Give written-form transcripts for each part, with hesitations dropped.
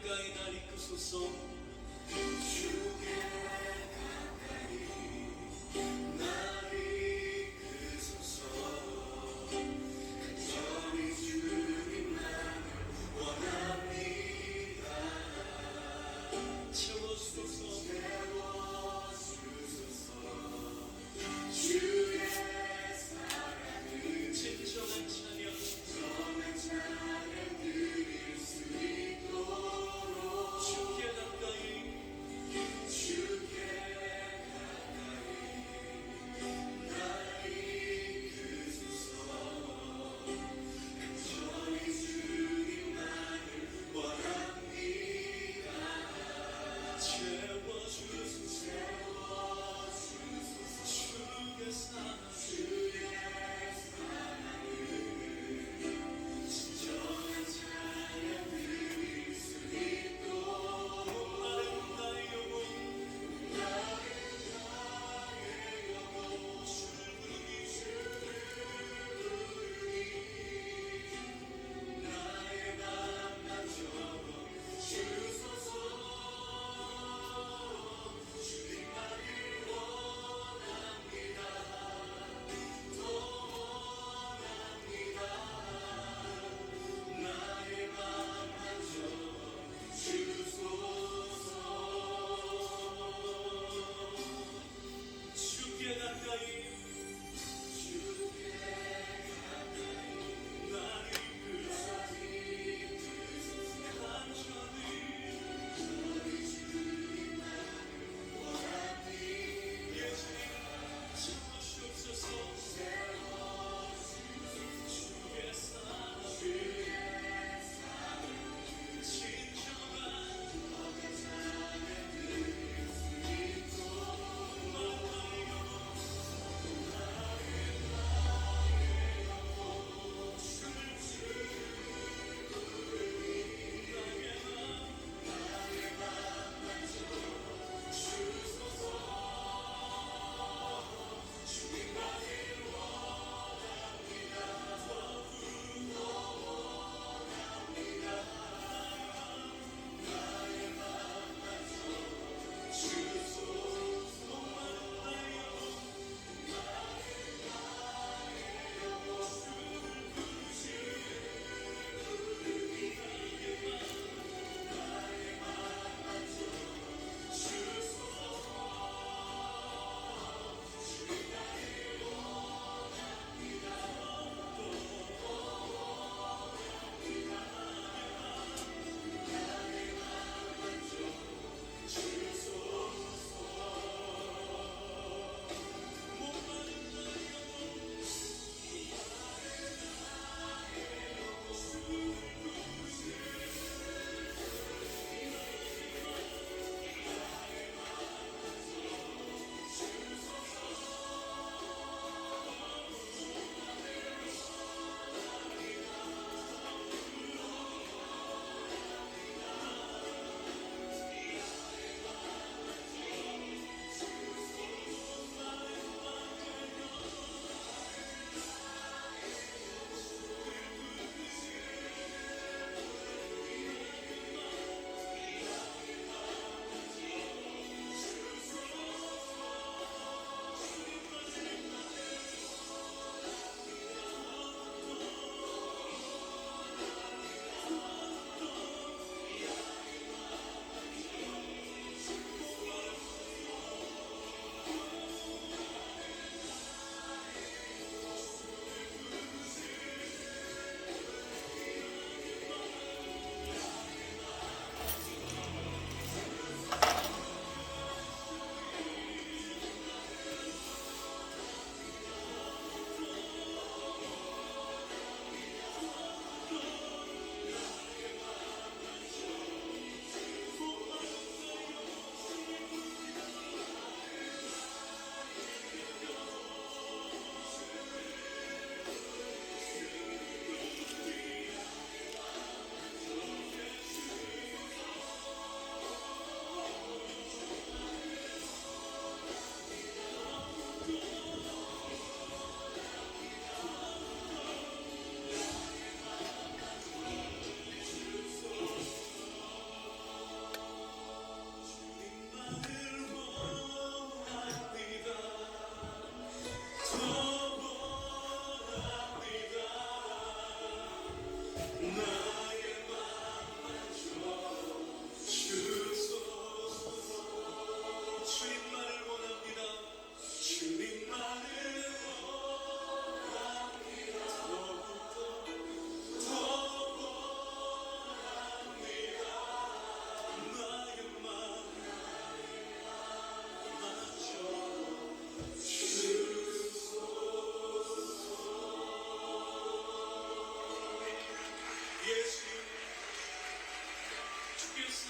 가까이 날 이끄소서. 주께 가까이 날 이끄소서. 간절히 주님만을 원합니다. 채워주소서. 주의 사랑을 진정한 찬양 드릴 수 있도록 주께 가까이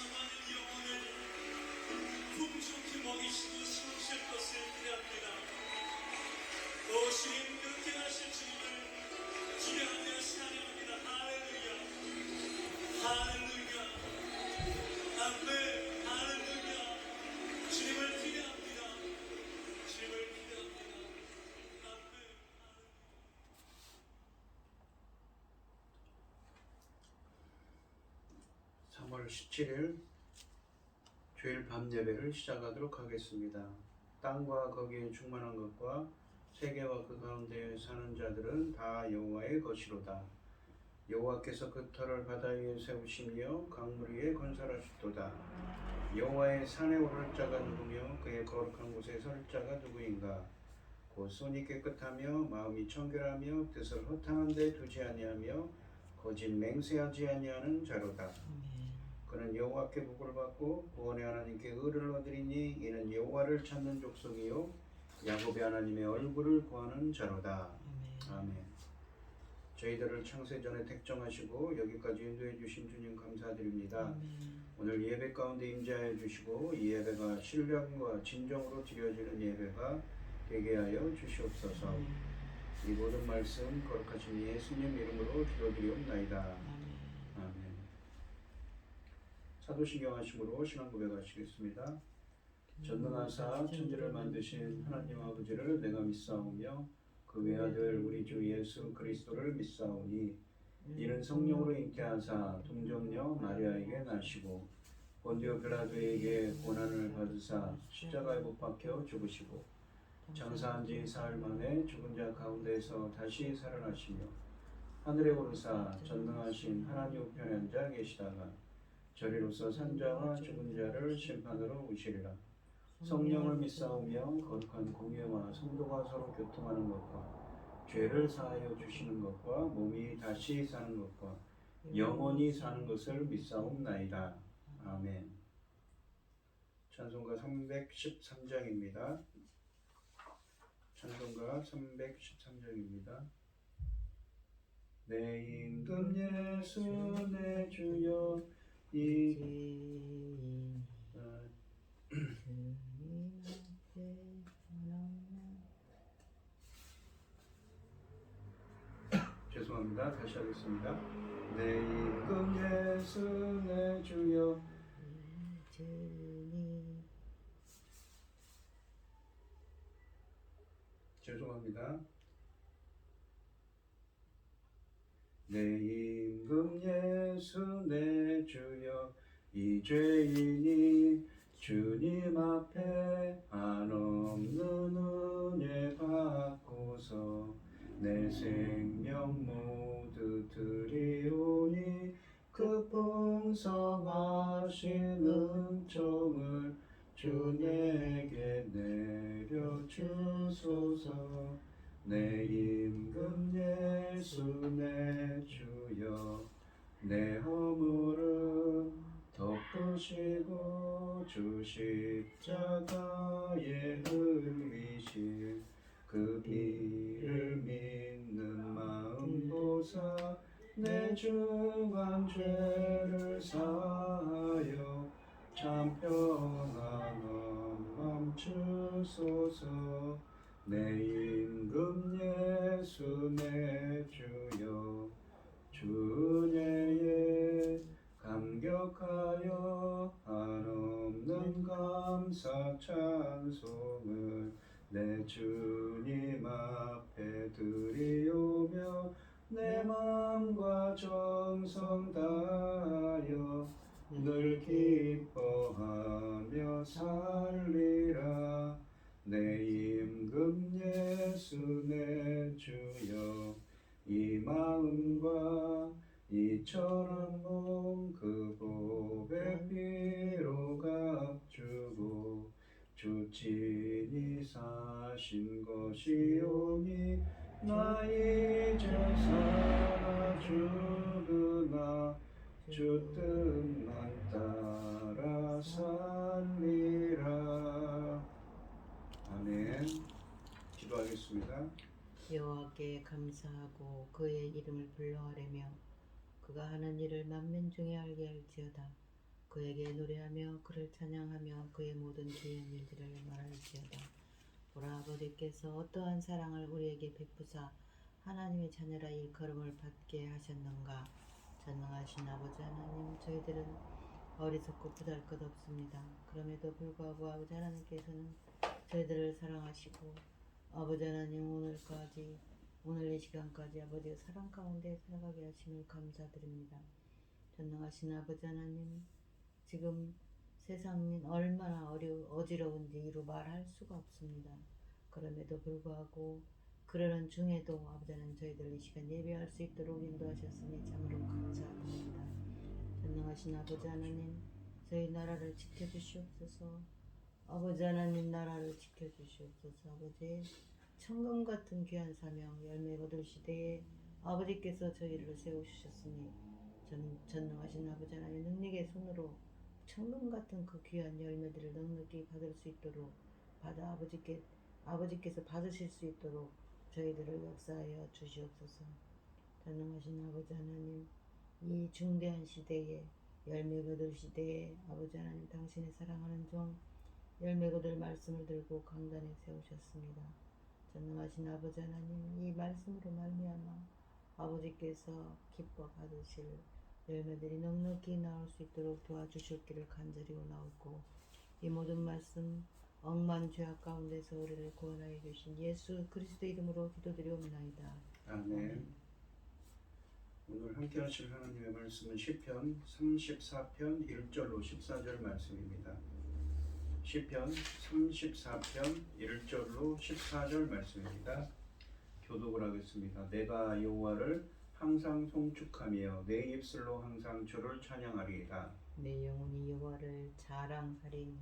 사랑하는 영혼을 풍족히 먹이시고 세우실 것을 기대합니다. 오 주님 그렇게 하실 주님을 기대하며 찬양합니다. 할렐루야 할렐루야 아멘 할렐루야. 주님을 기대합니다. 주님을 기대합니다. 아멘. 3월 17일 주일 밤 예배를 시작하도록 하겠습니다. 땅과 거기에 충만한 것과 세계와 그 가운데 사는 자들은 다 여호와의 것이로다. 여호와께서 그 터를 바다 위에 세우시며 강물 위에 건설하셨도다. 여호와의 산에 오를 자가 누구며 그의 거룩한 곳에 설 자가 누구인가? 곧 손이 깨끗하며 마음이 청결하며 뜻을 허탄한 데 두지 아니하며 거짓 맹세하지 아니하는 자로다. 그는 여호와께 복을 받고 구원의 하나님께 의를 얻으리니 이는 여호와를 찾는 족속이요 야곱의 하나님의 얼굴을 구하는 자로다. 아멘. 저희들을 창세전에 택정하시고 여기까지 인도해 주신 주님 감사드립니다. 오늘 예배 가운데 임재하여 주시고 이 예배가 신령과 진정으로 드려지는 예배가 되게 하여 주시옵소서. 이 모든 말씀 거룩하신 예수님 이름으로 기도드리옵나이다. 아멘. 사도신경 하심으로 신앙 고백하시겠습니다. 전능하사 천지를 만드신 하나님 아버지를 내가 믿사오며 그 외아들 우리 주 예수 그리스도를 믿사오니 이는 성령으로 잉태하사 동정녀 마리아에게 나시고 본디오 빌라도에게 고난을 받으사 십자가에 못 박혀 죽으시고 장사한 지 사흘 만에 죽은 자 가운데서 다시 살아나시며 하늘에 오르사 전능하신 하나님 우편에 앉아 계시다가 저리로서 산자와 죽은 자를 심판으로 오시리라. 성령을 믿사오며 거룩한 공예와 성도가 서로 교통하는 것과 죄를 사하여 주시는 것과 몸이 다시 사는 것과 영원히 사는 것을 믿사옵나이다. 아멘. 찬송가 313장입니다. 찬송가 313장입니다. 내 임금 예수 내 주여 죄송합니다. 다시 하겠습니다. 내 임금 예수 내 주여 죄송합니다. 내 임금 예수 내 주여 이 죄인이 주님 앞에 한없는 은혜 받고서 내 생명 모두 드리오니 그 풍성하신 은총을 주 내게 내려주소서. 내 임금 예수 내 주여 내 허물은 덮으시고 주 십자가에 흘리신 그 피를 믿는 마음 보사 내 중한 죄를 사하여 참 평안함 멈추소서. 내 임금 예수 내 주여 주은혜에 감격하여 한없는 감사 찬송을 내 주님 앞에 드리오며 내 마음과 정성 다하여 늘 기뻐하며 살리라. 내 임금 예수 내 주여 이 마음과 이처럼 몸 그 보배 피로 값주고 주 친히 사신 것이오니 나 이제 살아 죽으나 주 뜻만 따라 살리라. 아멘. 기도하겠습니다. 여호와께 감사하고 그의 이름을 불러하려며 그가 하는 일을 만민 중에 알게 할지어다. 그에게 노래하며 그를 찬양하며 그의 모든 기이한 일들을 말할지어다. 보라, 아버지께서 어떠한 사랑을 우리에게 베푸사 하나님의 자녀라 일컬음을 받게 하셨는가. 전능하신 아버지 하나님, 저희들은 어리석고 보잘것없습니다. 그럼에도 불구하고 아버지 하나님께서는 저희들을 사랑하시고 아버지 하나님, 오늘 이 시간까지 아버지의 사랑 가운데 살아가게 하심을 감사드립니다. 전능하신 아버지 하나님, 지금 세상이 얼마나 어지러운지 이루 말할 수가 없습니다. 그럼에도 불구하고 그러는 중에도 아버지 하나님, 저희들 이 시간 예배할 수 있도록 인도하셨으니 참으로 감사드립니다. 전능하신 아버지 하나님, 저희 나라를 지켜주시옵소서. 아버지 하나님, 나라를 지켜주시옵소서. 아버지, 천금 같은 귀한 사명 열매 거둘 시대에 아버지께서 저희를 세우셨으니 전능하신 아버지 하나님, 능력의 손으로 천금 같은 그 귀한 열매들을 넉넉히 받을 수 있도록 아버지께서 받으실 수 있도록 저희들을 역사하여 주시옵소서. 전능하신 아버지 하나님, 이 중대한 시대에 열매 거둘 시대에 아버지 하나님, 당신의 사랑하는 종 열매 거둘 말씀을 들고 강단에 세우셨습니다. 전능하신 아버지 하나님, 이 말씀으로 말미암아 아버지께서 기뻐 받으실 열매들이 넉넉히 나올 수 있도록 도와주셨기를 간절히 원하옵고, 이 모든 말씀 억만 죄악 가운데서 우리를 구원하여 주신 예수 그리스도 이름으로 기도드리옵나이다. 아멘. 오늘 함께 하실 하나님의 말씀은 시편 34편 1절로 14절 말씀입니다. 시편 34편 1절로 14절 말씀입니다. 교독을 하겠습니다. 내가 여호와를 항상 송축하며 내 입술로 항상 주를 찬양하리이다. 내 영혼이 여호와를 자랑하리니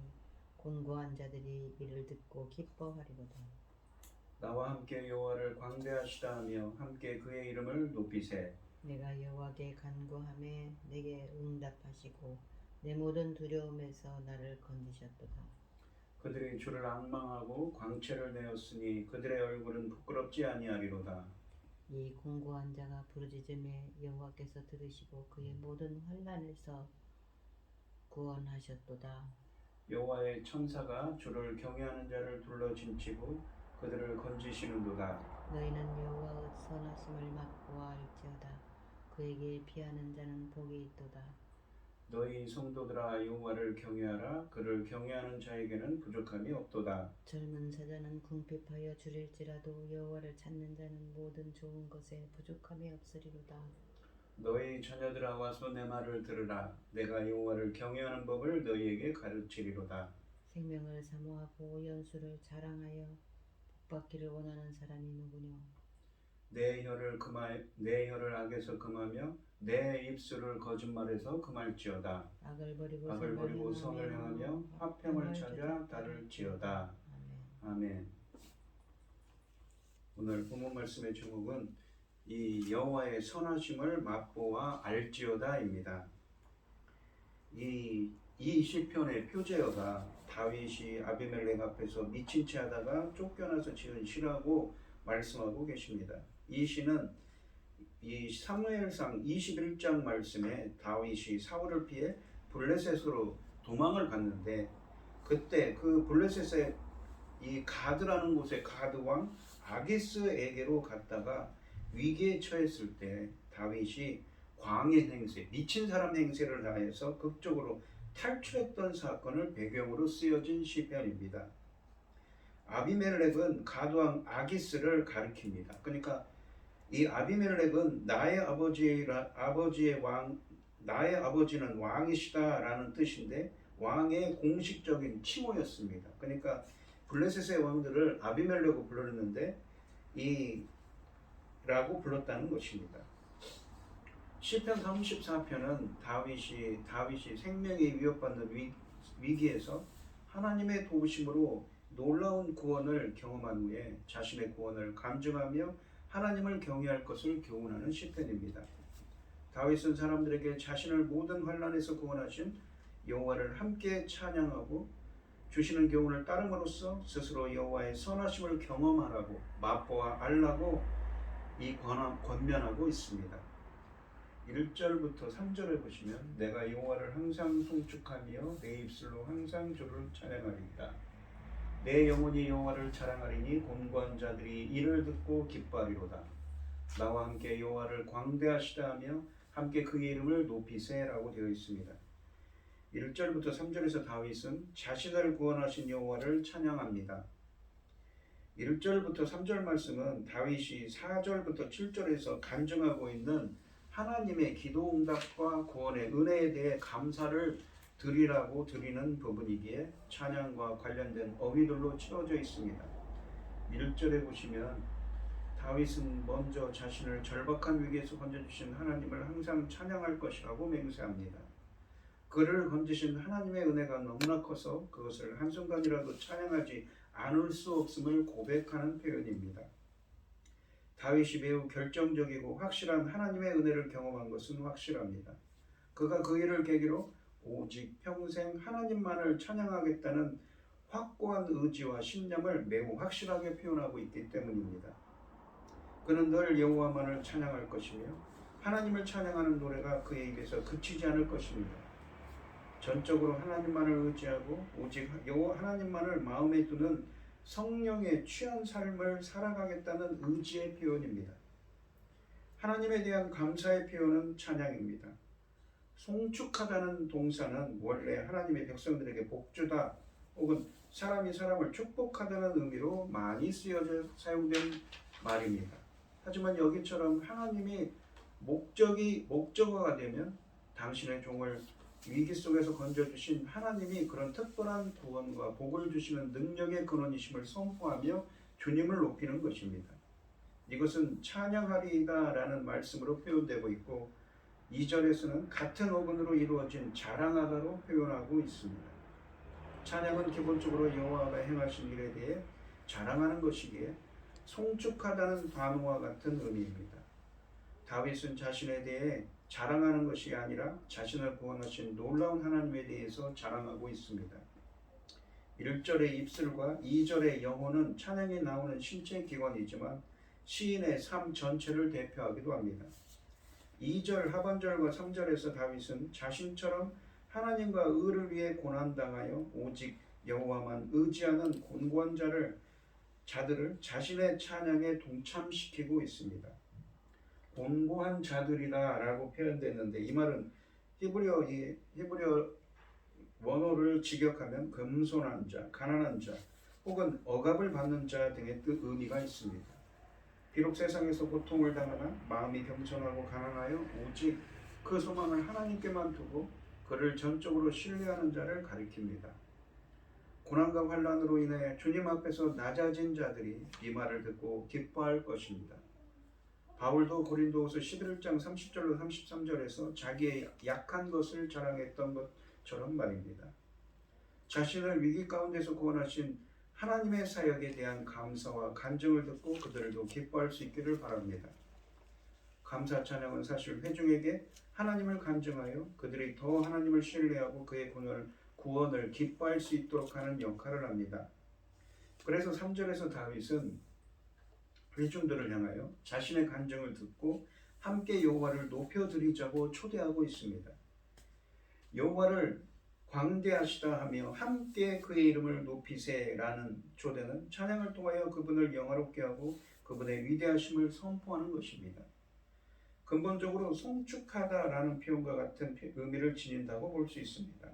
곤고한 자들이 이를 듣고 기뻐하리로다. 나와 함께 여호와를 광대하시다 하며 함께 그의 이름을 높이세. 내가 여호와께 간구하매 내게 응답하시고 내 모든 두려움에서 나를 건지셨도다. 그들이 주를 앙망하고 광채를 내었으니 그들의 얼굴은 부끄럽지 아니하리로다. 이 공고한 자가 부르짖음에 여호와께서 들으시고 그의 모든 환난에서 구원하셨도다. 여호와의 천사가 주를 경외하는 자를 둘러 진치고 그들을 건지시는도다. 너희는 여호와의 선하심을 맛보아 알지어다. 그에게 피하는 자는 복이 있도다. 너희 성도들아, 여호와를 경외하라. 그를 경외하는 자에게는 부족함이 없도다. 젊은 사자는 궁핍하여 줄일지라도 여호와를 찾는 자는 모든 좋은 것에 부족함이 없으리로다. 너희 자녀들아, 와서 내 말을 들으라. 내가 여호와를 경외하는 법을 너희에게 가르치리로다. 생명을 사모하고 연수를 자랑하여 복받기를 원하는 사람이 누구뇨? 내 혀를 악에서 금하며 내 입술을 거짓말에서 금할지어다. 악을 버리고 선을 행하며 화평을 찾아 따를지어다. 아멘. 오늘 본문 말씀의 제목은 이 여호와의 선하심을 맛보아 알지어다입니다. 이 시편의 표제어가 다윗이 아비멜렉 앞에서 미친 채 하다가 쫓겨나서 지은 시라고 말씀하고 계십니다. 이 시는 이 사무엘상 21장 말씀에 다윗이 사울을 피해 블레셋으로 도망을 갔는데, 그때 그 블레셋의 이 가드라는 곳에 가드 왕 아기스에게로 갔다가 위기에 처했을 때 다윗이 광해 행세, 미친 사람 행세를 다해서 극적으로 탈출했던 사건을 배경으로 쓰여진 시편입니다. 아비멜렉은 가드왕 아기스를 가리킵니다. 그러니까 이 아비멜렉은 나의 아버지는 왕이시다라는 뜻인데 왕의 공식적인 칭호였습니다. 그러니까 블레셋의 왕들을 아비멜렉으로 불렀는데 라고 불렀다는 것입니다. 시편 34편은 다윗이 생명이 위협받는 위기에서 하나님의 도우심으로 놀라운 구원을 경험한 후에 자신의 구원을 감증하며 하나님을 경외할 것을 교훈하는 시편입니다. 다윗은 사람들에게 자신을 모든 환난에서 구원하신 여호와를 함께 찬양하고 주시는 교훈을 따름으로써 스스로 여호와의 선하심을 경험하라고 맛보아 알라고 권면하고 있습니다. 1절부터 3절에 보시면 내가 여호와를 항상 송축하며 내 입술로 항상 주를 찬양하리이다. 내 영혼이 여호와를 자랑하리니 곤고한 자들이 이를 듣고 기뻐하리로다. 나와 함께 여호와를 광대하시다 하며 함께 그의 이름을 높이세라고 되어 있습니다. 1절부터 3절에서 다윗은 자신을 구원하신 여호와를 찬양합니다. 1절부터 3절 말씀은 다윗이 4절부터 7절에서 간증하고 있는 하나님의 기도 응답과 구원의 은혜에 대해 감사를 드리라고 드리는 부분이기에 찬양과 관련된 어휘들로 채워져 있습니다. 1절에 보시면 다윗은 먼저 자신을 절박한 위기에서 건져주신 하나님을 항상 찬양할 것이라고 맹세합니다. 그를 건지신 하나님의 은혜가 너무나 커서 그것을 한순간이라도 찬양하지 않을 수 없음을 고백하는 표현입니다. 다윗이 매우 결정적이고 확실한 하나님의 은혜를 경험한 것은 확실합니다. 그가 그 일을 계기로 오직 평생 하나님만을 찬양하겠다는 확고한 의지와 신념을 매우 확실하게 표현하고 있기 때문입니다. 그는 늘 여호와만을 찬양할 것이며 하나님을 찬양하는 노래가 그의 입에서 그치지 않을 것입니다. 전적으로 하나님만을 의지하고 오직 여호와 하나님만을 마음에 두는 성령에 취한 삶을 살아가겠다는 의지의 표현입니다. 하나님에 대한 감사의 표현은 찬양입니다. 송축하다는 동사는 원래 하나님의 백성들에게 복주다 혹은 사람이 사람을 축복하다는 의미로 많이 쓰여져 사용된 말입니다. 하지만 여기처럼 하나님이 목적어가 되면 당신의 종을 위기 속에서 건져주신 하나님이 그런 특별한 구원과 복을 주시는 능력의 근원이심을 선포하며 주님을 높이는 것입니다. 이것은 찬양하리이다 라는 말씀으로 표현되고 있고 2절에서는 같은 어근으로 이루어진 자랑하다로 표현하고 있습니다. 찬양은 기본적으로 여호와가 행하신 일에 대해 자랑하는 것이기에 송축하다는 단어와 같은 의미입니다. 다윗은 자신에 대해 자랑하는 것이 아니라 자신을 구원하신 놀라운 하나님에 대해서 자랑하고 있습니다. 1절의 입술과 2절의 영혼은 찬양이 나오는 신체 기관이지만 시인의 삶 전체를 대표하기도 합니다. 2절 하반절과 3절에서 다윗은 자신처럼 하나님과 의를 위해 고난당하여 오직 여호와만 의지하는 곤고한 자들을 자신의 찬양에 동참시키고 있습니다. 곤고한 자들이다 라고 표현됐는데 이 말은 히브리어 원어를 직역하면 금손한 자, 가난한 자 혹은 억압을 받는 자 등의 의미가 있습니다. 비록 세상에서 고통을 당하나 마음이 겸손하고 가난하여 오직 그 소망을 하나님께만 두고 그를 전적으로 신뢰하는 자를 가리킵니다. 고난과 환난으로 인해 주님 앞에서 낮아진 자들이 이 말을 듣고 기뻐할 것입니다. 바울도 고린도후서 11장 30절로 33절에서 자기의 약한 것을 자랑했던 것처럼 말입니다. 자신을 위기 가운데서 구원하신 하나님의 사역에 대한 감사와 간증을 듣고 그들도 기뻐할 수 있기를 바랍니다. 감사 찬양은 사실 회중에게 하나님을 간증하여 그들이 더 하나님을 신뢰하고 그의 구원을 기뻐할 수 있도록 하는 역할을 합니다. 그래서 3절에서 다윗은 회중들을 향하여 자신의 간증을 듣고 함께 여호와를 높여드리자고 초대하고 있습니다. 여호와를 광대하시다 하며 함께 그의 이름을 높이세라는 초대는 찬양을 통하여 그분을 영화롭게 하고 그분의 위대하심을 선포하는 것입니다. 근본적으로 송축하다라는 표현과 같은 의미를 지닌다고 볼 수 있습니다.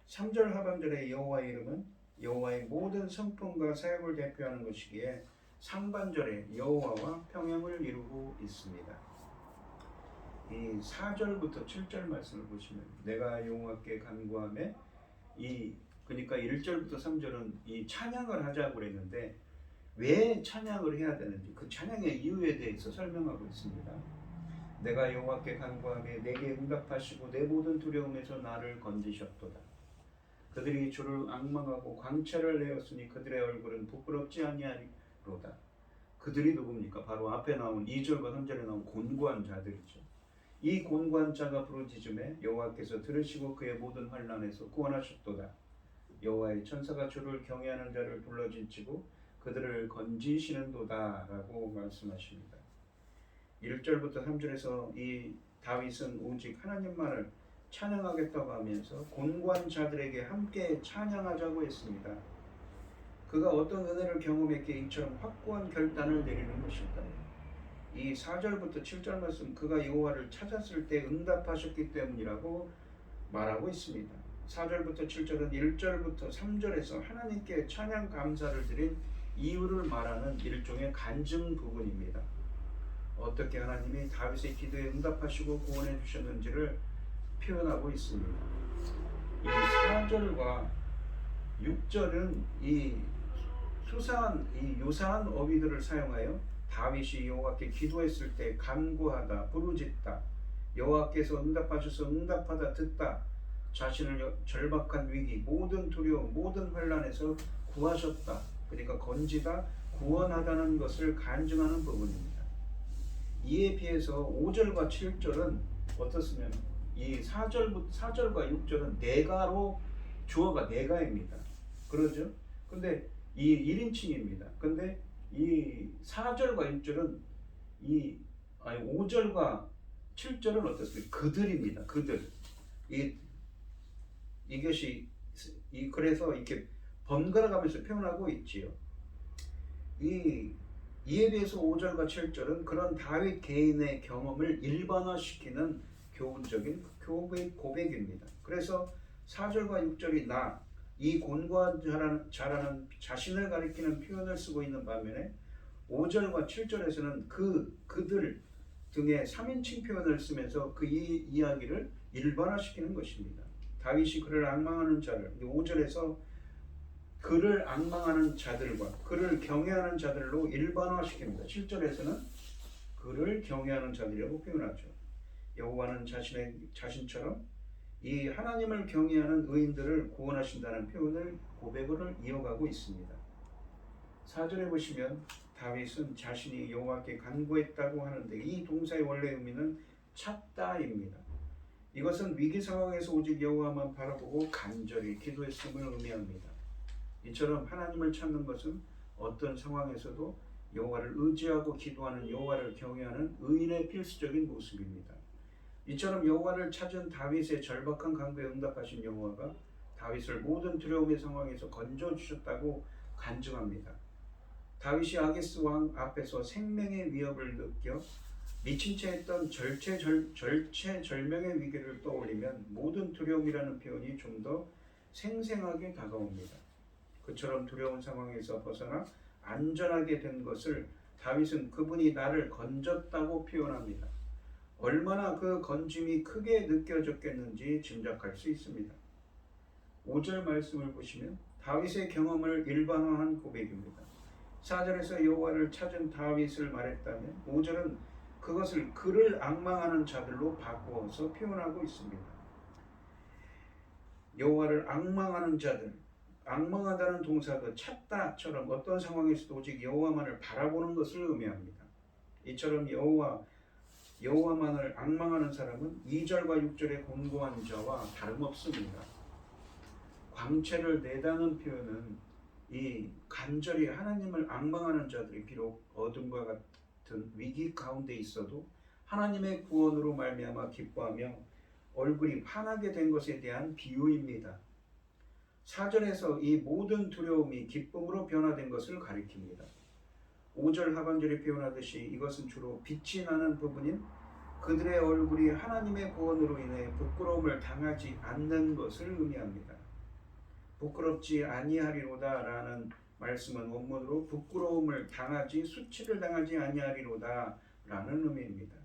3절 하반절의 여호와의 이름은 여호와의 모든 성품과 사역을 대표하는 것이기에 상반절에 여호와와 평행을 이루고 있습니다. 이 4절부터 7절 말씀을 보시면 내가 여호와께 간구하며 그러니까 1절부터 3절은 이 찬양을 하자고 그랬는데 왜 찬양을 해야 되는지 그 찬양의 이유에 대해서 설명하고 있습니다. 내가 여호와께 간구하며 내게 응답하시고 내 모든 두려움에서 나를 건지셨도다. 그들이 주를 앙망하고 광채를 내었으니 그들의 얼굴은 부끄럽지 아니하리로다. 그들이 누굽니까? 바로 앞에 나온 2절과 3절에 나온 곤고한 자들이죠. 이 곤고한 자가 부르짖음에 여호와께서 들으시고 그의 모든 환난에서 구원하셨도다. 여호와의 천사가 주를 경외하는 자를 불러진치고 그들을 건지시는도다 라고 말씀하십니다. 1절부터 3절에서 이 다윗은 오직 하나님만을 찬양하겠다고 하면서 곤고한 자들에게 함께 찬양하자고 했습니다. 그가 어떤 은혜를 경험했기에 이처럼 확고한 결단을 내리는 것일까요? 이 4절부터 7절 말씀, 그가 여호와를 찾았을 때 응답하셨기 때문이라고 말하고 있습니다. 4절부터 7절은 1절부터 3절에서 하나님께 찬양 감사를 드린 이유를 말하는 일종의 간증 부분입니다. 어떻게 하나님이 다윗의 기도에 응답하시고 구원해 주셨는지를 표현하고 있습니다. 이 4절과 6절은 이 유사한 어휘들을 사용하여 다윗이 여호와께 기도했을 때 간구하다, 부르짖다, 여호와께서 응답하셔서 응답하다, 듣다, 자신을 절박한 위기, 모든 두려움, 모든 환난에서 구하셨다, 그러니까 건지다, 구원하다는 것을 간증하는 부분입니다. 이에 비해서 5절과 7절은 어떻습니까? 이 4절과 6절은 내가로, 주어가 내가입니다. 그러죠? 근데 이 1인칭입니다. 근데 이 4절과 6절은 5절과 7절은 어떻습니까? 그들입니다. 그들. 이것이 그래서 이렇게 번갈아 가면서 표현하고 있지요. 이에 비해서 5절과 7절은 그런 다윗 개인의 경험을 일반화시키는 교훈적인 고백입니다. 그래서 4절과 6절이 이 곤고한 자라는 자신을 가리키는 표현을 쓰고 있는 반면에 5절과 7절에서는 그들 등의 3인칭 표현을 쓰면서 그 이야기를 일반화시키는 것입니다. 다윗이 그를 앙망하는 자를, 5절에서 그를 앙망하는 자들과 그를 경외하는 자들로 일반화시킵니다. 7절에서는 그를 경외하는 자들이라고 표현하죠. 여호와는 자신처럼 이 하나님을 경외하는 의인들을 구원하신다는 고백을 이어가고 있습니다. 4절에 보시면 다윗은 자신이 여호와께 간구했다고 하는데 이 동사의 원래 의미는 찾다입니다. 이것은 위기 상황에서 오직 여호와만 바라보고 간절히 기도했음을 의미합니다. 이처럼 하나님을 찾는 것은 어떤 상황에서도 여호와를 의지하고 기도하는, 여호와를 경외하는 의인의 필수적인 모습입니다. 이처럼 여호와를 찾은 다윗의 절박한 간구에 응답하신 여호와가 다윗을 모든 두려움의 상황에서 건져주셨다고 간증합니다. 다윗이 아기스 왕 앞에서 생명의 위협을 느껴 미친 채 했던 절체절명의 위기를 떠올리면 모든 두려움이라는 표현이 좀 더 생생하게 다가옵니다. 그처럼 두려운 상황에서 벗어나 안전하게 된 것을 다윗은 그분이 나를 건졌다고 표현합니다. 얼마나 그 건짐이 크게 느껴졌겠는지 짐작할 수 있습니다. 5절 말씀을 보시면 다윗의 경험을 일반화한 고백입니다. 4절에서 여호와를 찾은 다윗을 말했다면 5절은 그것을 그를 앙망하는 자들로 바꾸어서 표현하고 있습니다. 여호와를 앙망하는 자들, 앙망하다는 동사도 찾다처럼 어떤 상황에서도 오직 여호와만을 바라보는 것을 의미합니다. 이처럼 여호와만을 앙망하는 사람은 2절과 6절의 곤고한 자와 다름없습니다. 광채를 내다는 표현은 이 간절히 하나님을 앙망하는 자들이 비록 어둠과 같은 위기 가운데 있어도 하나님의 구원으로 말미암아 기뻐하며 얼굴이 환하게 된 것에 대한 비유입니다. 4절에서 이 모든 두려움이 기쁨으로 변화된 것을 가리킵니다. 5절 하반절에 표현하듯이 이것은 주로 빛이 나는 부분인 그들의 얼굴이 하나님의 구원으로 인해 부끄러움을 당하지 않는 것을 의미합니다. 부끄럽지 아니하리로다 라는 말씀은 원문으로 부끄러움을 당하지 수치를 당하지 아니하리로다 라는 의미입니다.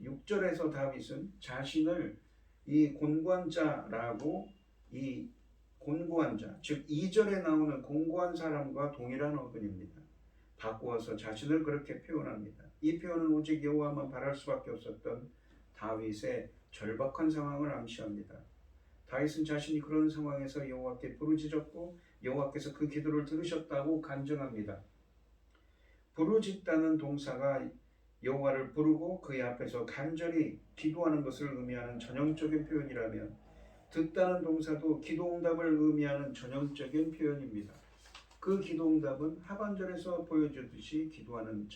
6절에서 다윗은 자신을 이 곤고한 자라고, 이 곤고한 자, 즉 2절에 나오는 공고한 사람과 동일한 어근입니다. 바꾸어서 자신을 그렇게 표현합니다. 이 표현은 오직 여호와만 바랄 수밖에 없었던 다윗의 절박한 상황을 암시합니다. 다윗은 자신이 그런 상황에서 여호와께 부르짖었고 여호와께서 그 기도를 들으셨다고 간증합니다. 부르짖다는 동사가 여호와를 부르고 그의 앞에서 간절히 기도하는 것을 의미하는 전형적인 표현이라면 듣다는 동사도 기도응답을 의미하는 전형적인 표현입니다. 그 기도응답은 하반절에서 보여주듯이 기도하는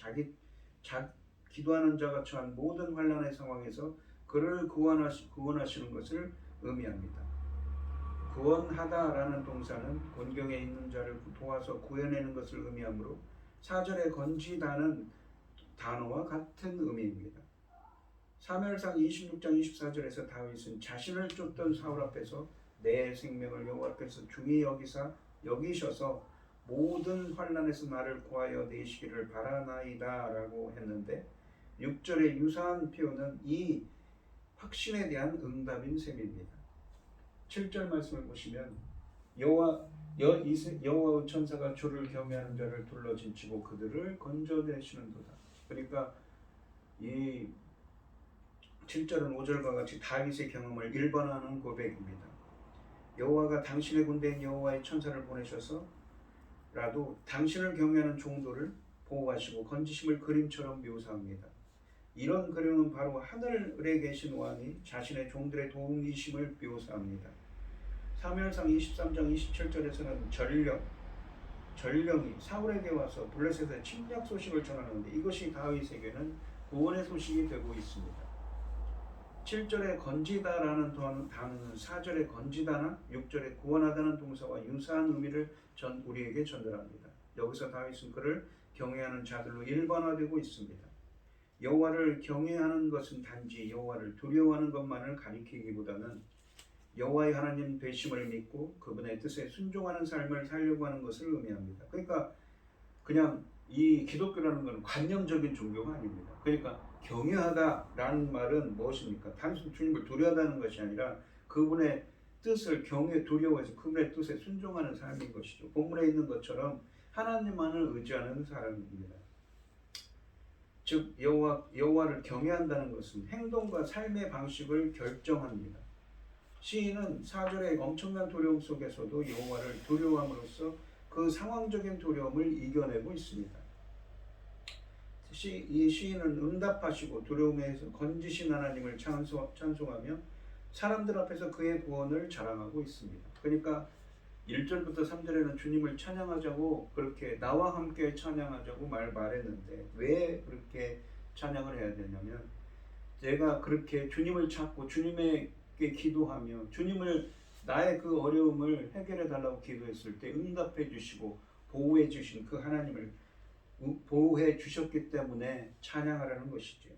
자가 처한 모든 환난의 상황에서 그를 구원하시는 것을 의미합니다. 구원하다라는 동사는 곤경에 있는 자를 도와서 구해내는 것을 의미하므로 4절에 건지다는 단어와 같은 의미입니다. 사무엘상 26장 24절에서 다윗은 자신을 쫓던 사울 앞에서 내 생명을 여호와께서 중히 여기셔서 모든 환난에서 나를 구하여 내시기를 바라나이다 라고 했는데 6절의 유사한 표현은 이 확신에 대한 응답인 셈입니다. 7절 말씀을 보시면 여호와의 천사가 주를 경외하는 자를 둘러진치고 그들을 건져내시는도다. 그러니까 이 7절은 5절과 같이 다윗의 경험을 일반화하는 고백입니다. 여호와가 당신의 군대인 여호와의 천사를 보내셔서라도 당신을 경외하는 종도를 보호하시고 건지심을 그림처럼 묘사합니다. 이런 그림은 바로 하늘에 계신 왕이 자신의 종들의 도움이심을 묘사합니다. 사무엘상 23장 27절에서는 전령이 사울에게 와서 블레셋의 침략 소식을 전하는데 이것이 다윗에게는 구원의 소식이 되고 있습니다. 7절에 건지다라는 단어는 4절에 건지다나 6절에 구원하다는 동사와 유사한 의미를 우리에게 전달합니다. 여기서 다윗은 그를 경외하는 자들로 일반화되고 있습니다. 여호와를 경외하는 것은 단지 여호와를 두려워하는 것만을 가리키기보다는 여호와의 하나님 되심을 믿고 그분의 뜻에 순종하는 삶을 살려고 하는 것을 의미합니다. 그러니까 그냥 이 기독교라는 것은 관념적인 종교가 아닙니다. 그러니까 경외하다라는 말은 무엇입니까? 단순히 주님을 두려워하는 것이 아니라 그분의 뜻을 두려워해서 그분의 뜻에 순종하는 삶인 것이죠. 본문에 있는 것처럼 하나님만을 의지하는 사람입니다. 즉 여호와를 경외한다는 것은 행동과 삶의 방식을 결정합니다. 시인은 4절의 엄청난 두려움 속에서도 여호와를 두려워함으로써 그 상황적인 두려움을 이겨내고 있습니다. 이 시인은 응답하시고 두려움에서 건지신 하나님을 찬송하며 사람들 앞에서 그의 구원을 자랑하고 있습니다. 그러니까 1절부터 3절에는 주님을 찬양하자고 그렇게 나와 함께 찬양하자고 말했는데 왜 그렇게 찬양을 해야 되냐면 내가 그렇게 주님을 찾고 주님에게 기도하며 주님을 나의 그 어려움을 해결해 달라고 기도했을 때 응답해 주시고 보호해 주신 그 하나님을 보호해 주셨기 때문에 찬양하라는 것이죠.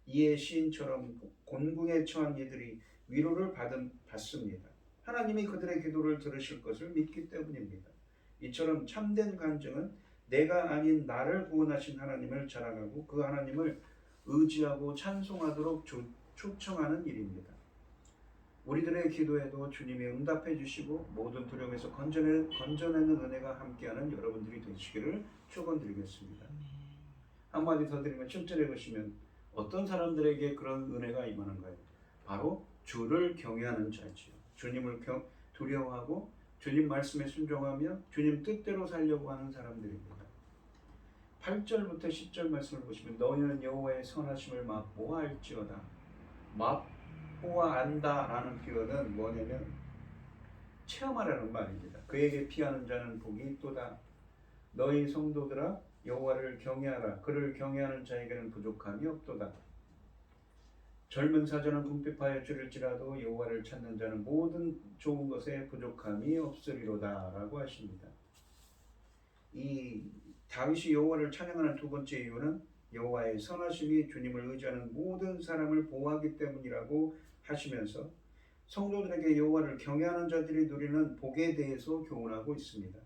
이에 시인처럼 곤궁에 처한 이들이 위로를 받습니다. 하나님이 그들의 기도를 들으실 것을 믿기 때문입니다. 이처럼 참된 간증은 내가 아닌 나를 구원하신 하나님을 자랑하고 그 하나님을 의지하고 찬송하도록 초청하는 일입니다. 우리들의 기도에도 주님이 응답해 주시고 모든 두려움에서 건져내는 은혜가 함께하는 여러분들이 되시기를 축원드리겠습니다. 한마디 더 드리면 7절에 보시면 어떤 사람들에게 그런 은혜가 임하는가요? 바로 주를 경외하는 자지요. 주님을 두려워하고 주님 말씀에 순종하며 주님 뜻대로 살려고 하는 사람들입니다. 8절부터 10절 말씀을 보시면 너희는 여호와의 선하심을 맛보아알지어다. 맛보아안다라는 표현은 뭐냐면 체험하라는 말입니다. 그에게 피하는 자는 복이 있도다. 너희 성도들아 여호와를 경외하라. 그를 경외하는 자에게는 부족함이 없도다. 젊은 사자는 궁핍하여 줄일지라도 여호와를 찾는 자는 모든 좋은 것에 부족함이 없으리로다 라고 하십니다. 이 다윗이 여호와를 찬양하는 두 번째 이유는 여호와의 선하심이 주님을 의지하는 모든 사람을 보호하기 때문이라고 하시면서 성도들에게 여호와를 경외하는 자들이 누리는 복에 대해서 교훈하고 있습니다.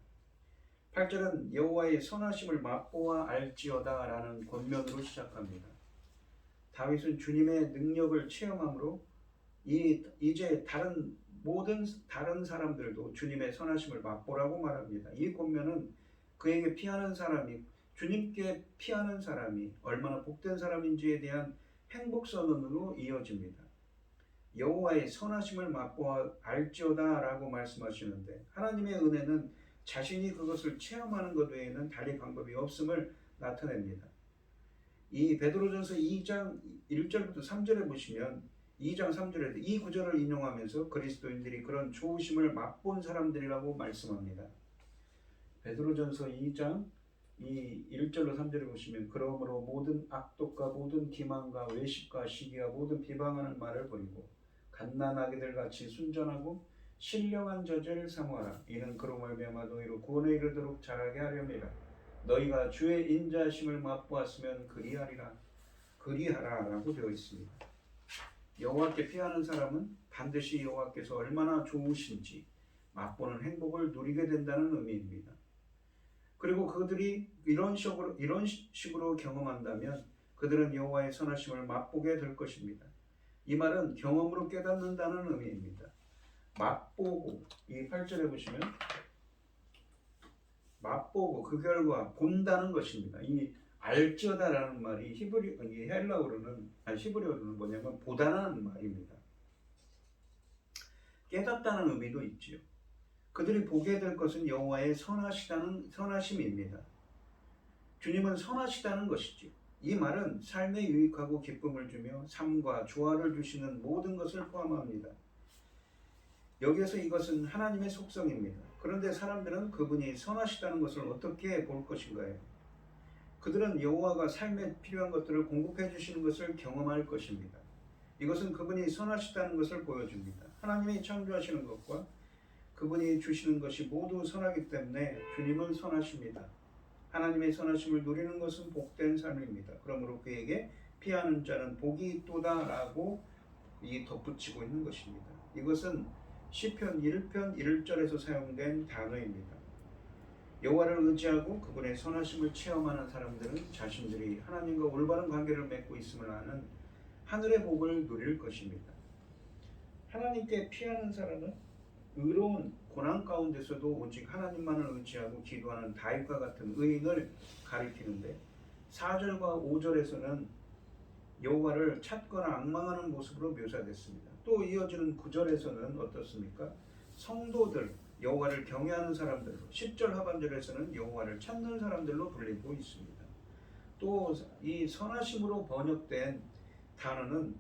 8절은 여호와의 선하심을 맛보아 알지어다 라는 권면으로 시작합니다. 다윗은 주님의 능력을 체험함으로 이제 모든 다른 사람들도 주님의 선하심을 맛보라고 말합니다. 이 권면은 그에게 피하는 사람이 주님께 피하는 사람이 얼마나 복된 사람인지에 대한 행복 선언으로 이어집니다. 여호와의 선하심을 맛보아 알지어다 라고 말씀하시는데 하나님의 은혜는 자신이 그것을 체험하는 것 외에는 다른 방법이 없음을 나타냅니다. 이 베드로전서 2장 1절부터 3절에 보시면 2장 3절에 이 구절을 인용하면서 그리스도인들이 그런 좋으심을 맛본 사람들이라고 말씀합니다. 베드로전서 2장 이 1절로 3절에 보시면 그러므로 모든 악독과 모든 기만과 외식과 시기와 모든 비방하는 말을 버리고 갓난아기들 같이 순전하고 신령한 저제를 사모하라. 이는 그로 말미암아 너희로 구원에 이르도록 자라게 하려니라. 너희가 주의 인자하심을 맛보았으면 그리하라라고 되어 있습니다. 여호와께 피하는 사람은 반드시 여호와께서 얼마나 좋으신지 맛보는 행복을 누리게 된다는 의미입니다. 그리고 그들이 이런 식으로 경험한다면 그들은 여호와의 선하심을 맛보게 될 것입니다. 이 말은 경험으로 깨닫는다는 의미입니다. 맛보고, 이 8절에 보시면 맛보고 그 결과 본다는 것입니다. 이 알지어다라는 말이 히브리어로는 뭐냐면 보다라는 말입니다. 깨닫다는 의미도 있지요. 그들이 보게 될 것은 여호와의 선하심입니다. 주님은 선하시다는 것이지요. 이 말은 삶에 유익하고 기쁨을 주며 삶과 조화를 주시는 모든 것을 포함합니다. 여기에서 이것은 하나님의 속성입니다. 그런데 사람들은 그분이 선하시다는 것을 어떻게 볼 것인가요? 그들은 여호와가 삶에 필요한 것들을 공급해 주시는 것을 경험할 것입니다. 이것은 그분이 선하시다는 것을 보여줍니다. 하나님이 창조하시는 것과 그분이 주시는 것이 모두 선하기 때문에 주님은 선하십니다. 하나님의 선하심을 누리는 것은 복된 삶입니다. 그러므로 그에게 피하는 자는 복이 있도다라고 덧붙이고 있는 것입니다. 이것은 시편 1편 1절에서 사용된 단어입니다. 여호와를 의지하고 그분의 선하심을 체험하는 사람들은 자신들이 하나님과 올바른 관계를 맺고 있음을 아는 하늘의 복을 누릴 것입니다. 하나님께 피하는 사람은 의로운 고난 가운데서도 오직 하나님만을 의지하고 기도하는 다윗과 같은 의인을 가리키는데 4절과 5절에서는 여호와를 찾거나 앙망하는 모습으로 묘사됐습니다. 또 이어지는 9절에서는 어떻습니까? 성도들, 여호와를 경외하는 사람들로, 10절 하반절에서는 여호와를 찾는 사람들로 불리고 있습니다. 또 이 선하심으로 번역된 단어는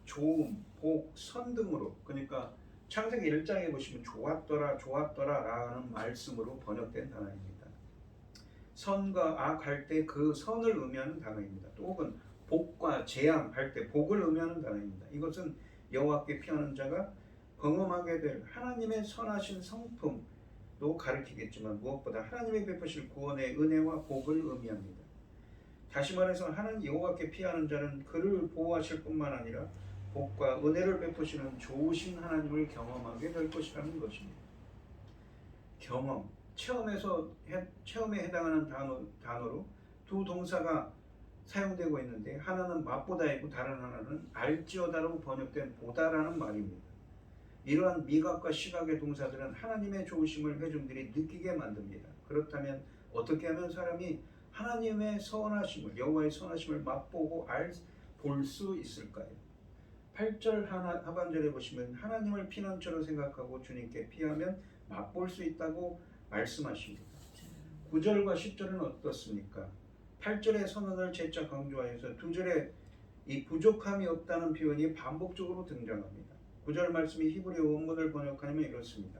좋음, 복, 선 등으로, 그러니까 창세기 1장에 보시면 좋았더라 라는 말씀으로 번역된 단어입니다. 선과 악 할 때 그 선을 의미하는 단어입니다. 또 혹은 복과 재앙 할 때 복을 의미하는 단어입니다. 이것은 여호와께 피하는 자가 경험하게 될 하나님의 선하신 성품도 가리키겠지만 무엇보다 하나님의 베푸실 구원의 은혜와 복을 의미합니다. 다시 말해서 하나님 여호와께 피하는 자는 그를 보호하실 뿐만 아니라 복과 은혜를 베푸시는 좋으신 하나님을 경험하게 될 것이라는 것입니다. 경험, 체험에 해당하는 단어로 두 동사가 사용되고 있는데 하나는 맛보다이고 다른 하나는 알지어다로 번역된 보다라는 말입니다. 이러한 미각과 시각의 동사들은 하나님의 좋으심을 회중들이 느끼게 만듭니다. 그렇다면 어떻게 하면 사람이 하나님의 선하심을, 여호와의 선하심을 맛보고 볼 수 있을까요? 8절 하반절에 보시면 하나님을 피난처로 생각하고 주님께 피하면 맛볼 수 있다고 말씀하십니다. 9절과 10절은 어떻습니까? 8절의 선언을 재차 강조하여서 2절에 이 부족함이 없다는 표현이 반복적으로 등장합니다. 9절 말씀이 히브리 원문을 번역하면 이렇습니다.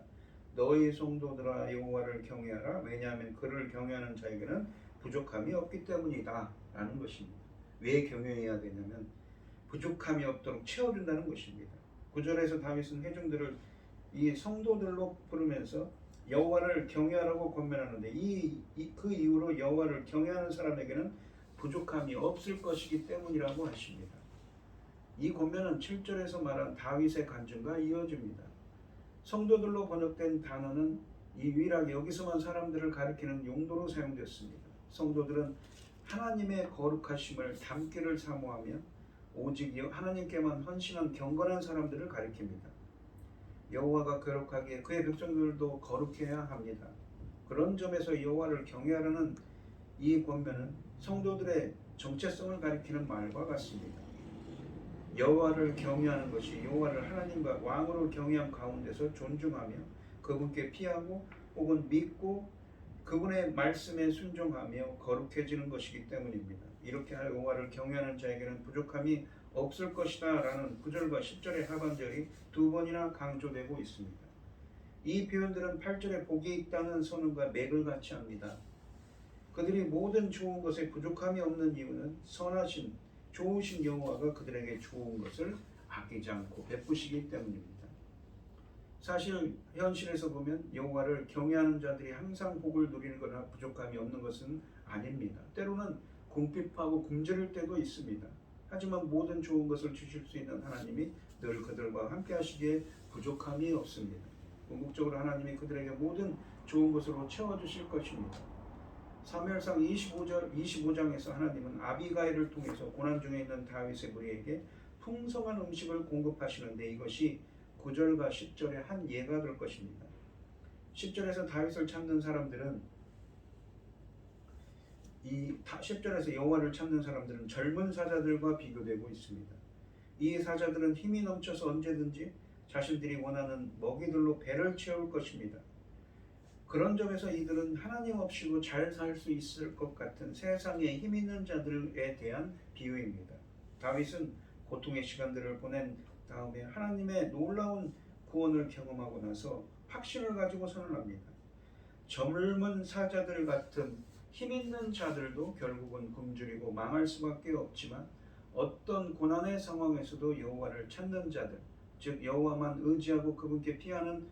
너희 성도들아 여호와를 경외하라. 왜냐하면 그를 경외하는 자에게는 부족함이 없기 때문이다 라는 것입니다. 왜 경외해야 되냐면 부족함이 없도록 채워준다는 것입니다. 9절에서 다윗은 회중들을 이 성도들로 부르면서 여호와를 경외하라고 권면하는데 그 이후로 여호와를 경외하는 사람에게는 부족함이 없을 것이기 때문이라고 하십니다. 이 권면은 7절에서 말한 다윗의 간증과 이어집니다. 성도들로 번역된 단어는 유일하게 여기서만 사람들을 가리키는 용도로 사용됐습니다. 성도들은 하나님의 거룩하심을 담기를 사모하며 오직 하나님께만 헌신한 경건한 사람들을 가리킵니다. 여호와가 거룩하기에 그의 백성들도 거룩해야 합니다. 그런 점에서 여호와를 경외하라는 이 권면은 성도들의 정체성을 가리키는 말과 같습니다. 여호와를 경외하는 것이 여호와를 하나님과 왕으로 경외함 가운데서 존중하며 그분께 피하고 혹은 믿고 그분의 말씀에 순종하며 거룩해지는 것이기 때문입니다. 이렇게 여호와를 경외하는 자에게는 부족함이 없을 것이다 라는 9절과 10절의 하반절이 두 번이나 강조되고 있습니다. 이 표현들은 8절에 복이 있다는 선언과 맥을 같이 합니다. 그들이 모든 좋은 것에 부족함이 없는 이유는 선하신 좋으신 여호와가 그들에게 좋은 것을 아끼지 않고 베푸시기 때문입니다. 사실 현실에서 보면 여호와를 경외하는 자들이 항상 복을 누리거나 부족함이 없는 것은 아닙니다. 때로는 궁핍하고 굶주릴 때도 있습니다. 하지만 모든 좋은 것을 주실 수 있는 하나님이 늘 그들과 함께 하시기에 부족함이 없습니다. 궁극적으로 하나님이 그들에게 모든 좋은 것으로 채워주실 것입니다. 사무엘상 25장에서 하나님은 아비가일을 통해서 고난 중에 있는 다윗의 무리에게 풍성한 음식을 공급하시는데 이것이 9절과 10절의 한 예가 될 것입니다. 10절에서 다윗을 찾는 사람들은 10절에서 여호와를 찾는 사람들은 젊은 사자들과 비교되고 있습니다. 이 사자들은 힘이 넘쳐서 언제든지 자신들이 원하는 먹이들로 배를 채울 것입니다. 그런 점에서 이들은 하나님 없이도 잘 살 수 있을 것 같은 세상에 힘 있는 자들에 대한 비유입니다. 다윗은 고통의 시간들을 보낸 다음에 하나님의 놀라운 구원을 경험하고 나서 확신을 가지고 선언합니다. 젊은 사자들 같은 힘 있는 자들도 결국은 굶주리고 망할 수밖에 없지만 어떤 고난의 상황에서도 여호와를 찾는 자들, 즉 여호와만 의지하고 그분께 피하는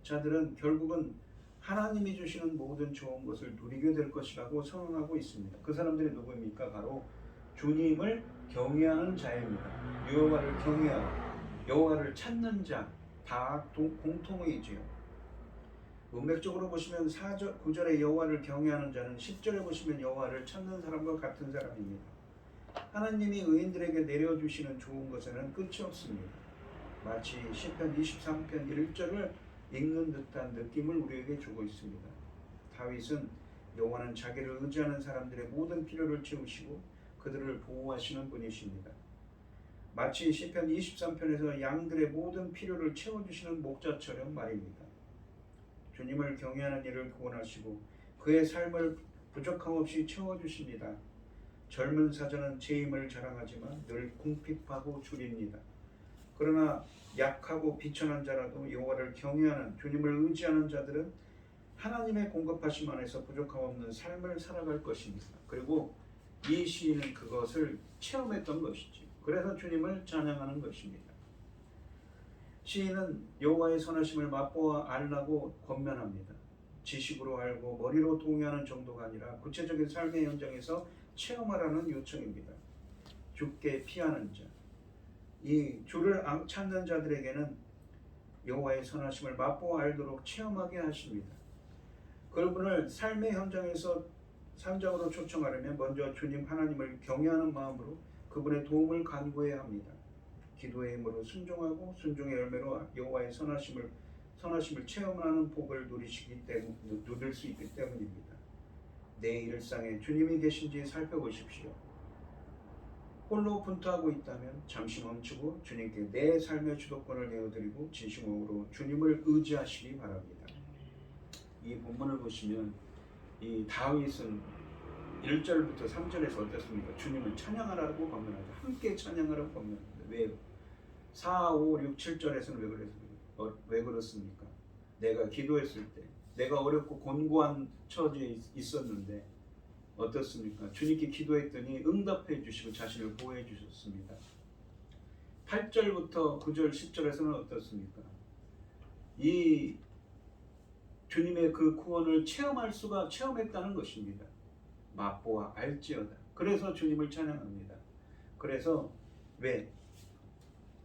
자들은 결국은 하나님이 주시는 모든 좋은 것을 누리게 될 것이라고 선언하고 있습니다. 그 사람들이 누구입니까? 바로 주님을 경외하는 자입니다. 여호와를 경외하고 여호와를 찾는 자 다 공통이지요. 문맥적으로 보시면 9절에 여호와를 경외하는 자는 10절에 보시면 여호와를 찾는 사람과 같은 사람입니다. 하나님이 의인들에게 내려주시는 좋은 것에는 끝이 없습니다. 마치 시편 23편 1절을 읽는 듯한 느낌을 우리에게 주고 있습니다. 다윗은 여호와는 자기를 의지하는 사람들의 모든 필요를 채우시고 그들을 보호하시는 분이십니다. 마치 시편 23편에서 양들의 모든 필요를 채워주시는 목자처럼 말입니다. 주님을 경외하는 이를 구원하시고 그의 삶을 부족함 없이 채워주십니다. 젊은 사자는 제 힘을 자랑하지만 늘 궁핍하고 줄입니다. 그러나 약하고 비천한 자라도 여호와를 경외하는 주님을 의지하는 자들은 하나님의 공급하심 안에서 부족함 없는 삶을 살아갈 것입니다. 그리고 이 시인은 그것을 체험했던 것이지. 그래서 주님을 찬양하는 것입니다. 시인은 여호와의 선하심을 맛보아 알라고 권면합니다. 지식으로 알고 머리로 동의하는 정도가 아니라 구체적인 삶의 현장에서 체험하라는 요청입니다. 주께 피하는 자, 이 주를 찾는 자들에게는 여호와의 선하심을 맛보아 알도록 체험하게 하십니다. 그분을 삶의 현장에서 산적으로 초청하려면 먼저 주님 하나님을 경외하는 마음으로 그분의 도움을 간구해야 합니다. 기도의 힘으로 순종하고 순종의 열매로 여호와의 선하심을 체험하는 복을 누릴 수 있기 때문입니다. 내 일상에 주님이 계신지 살펴보십시오. 홀로 분투하고 있다면 잠시 멈추고 주님께 내 삶의 주도권을 내어드리고 진심으로 주님을 의지하시기 바랍니다. 이 본문을 보시면 이 다윗은 1절부터 3절에서 어떻습니까? 주님을 찬양하라고 권면하죠. 함께 찬양하라고 권면합니다. 왜요? 4, 5, 6, 7절에서는 왜 그렇습니까? 내가 기도했을 때 내가 어렵고 곤고한 처지에 있었는데 어떻습니까? 주님께 기도했더니 응답해 주시고 자신을 보호해 주셨습니다. 8절부터 9절, 10절에서는 어떻습니까? 이 주님의 그 구원을 체험했다는 것입니다. 맛보아 알지어다. 그래서 주님을 찬양합니다. 그래서 왜?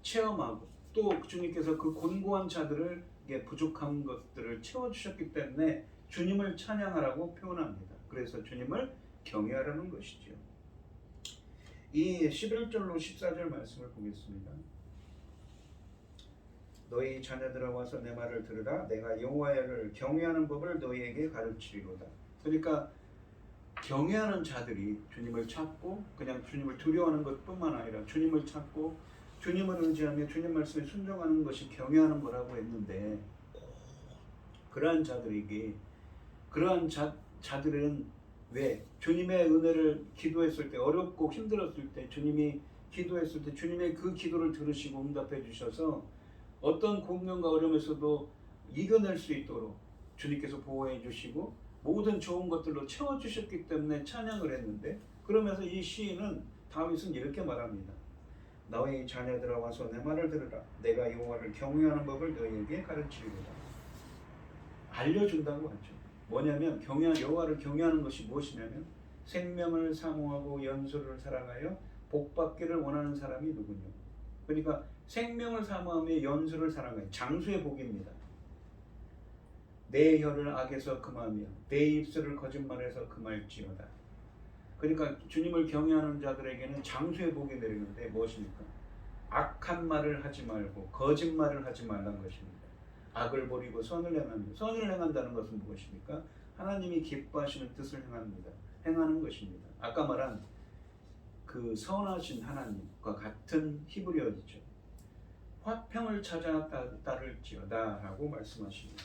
체험하고 또 주님께서 그 곤고한 자들에게 부족한 것들을 채워주셨기 때문에 주님을 찬양하라고 표현합니다. 그래서 주님을 경외하라는 것이죠. 이 11절로 14절 말씀을 보겠습니다. 너희 자녀들아 와서 내 말을 들으라. 내가 여호와를 경외하는 법을 너희에게 가르치리로다. 그러니까 경외하는 자들이 주님을 찾고 그냥 주님을 두려워하는 것뿐만 아니라 주님을 찾고 주님을 의지하며 주님 말씀에 순종하는 것이 경외하는 거라고 했는데 그러한 자들에게 자들은 왜 주님의 은혜를 기도했을 때 어렵고 힘들었을 때 주님이 기도했을 때 주님의 그 기도를 들으시고 응답해 주셔서 어떤 공경과 어려움에서도 이겨낼 수 있도록 주님께서 보호해 주시고 모든 좋은 것들로 채워주셨기 때문에 찬양을 했는데, 그러면서 이 시인은 다윗은 이렇게 말합니다. 너희 자녀들아 와서 내 말을 들으라. 내가 여호와를 경외하는 법을 너희에게 가르치리라. 알려준다고 하죠. 뭐냐면 여호와를 경외하는 것이 무엇이냐면 생명을 사모하고 연수를 사랑하여 복받기를 원하는 사람이 누구냐. 그러니까 생명을 사모하며 연수를 사랑하여 장수의 복입니다. 내 혀를 악에서 금하며 내 입술을 거짓말에서 금할지어다. 그러니까 주님을 경외하는 자들에게는 장수의 복이 내리는데 무엇입니까? 악한 말을 하지 말고 거짓말을 하지 말라는 것입니다. 악을 버리고 선을 행합니다. 선을 행한다는 것은 무엇입니까? 하나님이 기뻐하시는 뜻을 행하는 것입니다. 아까 말한 그 선하신 하나님과 같은 히브리어이죠. 화평을 찾아 따를지어다 라고 말씀하십니다.